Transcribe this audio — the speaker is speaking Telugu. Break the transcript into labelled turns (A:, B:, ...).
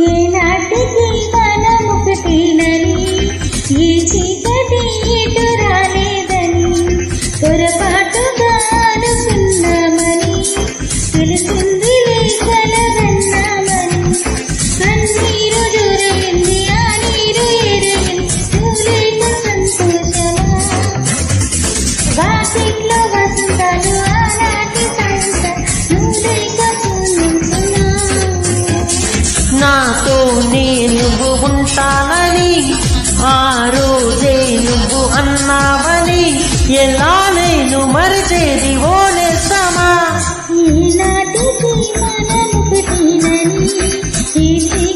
A: ఏనాటికి మనమొకటేనని ఈ చీకటి ఎటు రాలేదని పొరపాటుగా అనుకున్నామని తెలిసిందిలే కలగన్నామని కన్నీరు జోరైంది ఆ నీరు ఎరగింది నువ్వులేక సంతోషమా వాకిట్లో వసంతాలు ఆనాటి సాయంత్రం నువ్వులేక పూజించునా
B: నాతోనే నువ్వు ఉంటానని ఆ రోజే నువ్వు అన్నావని ఎలా నేను మరిచేది ఓనే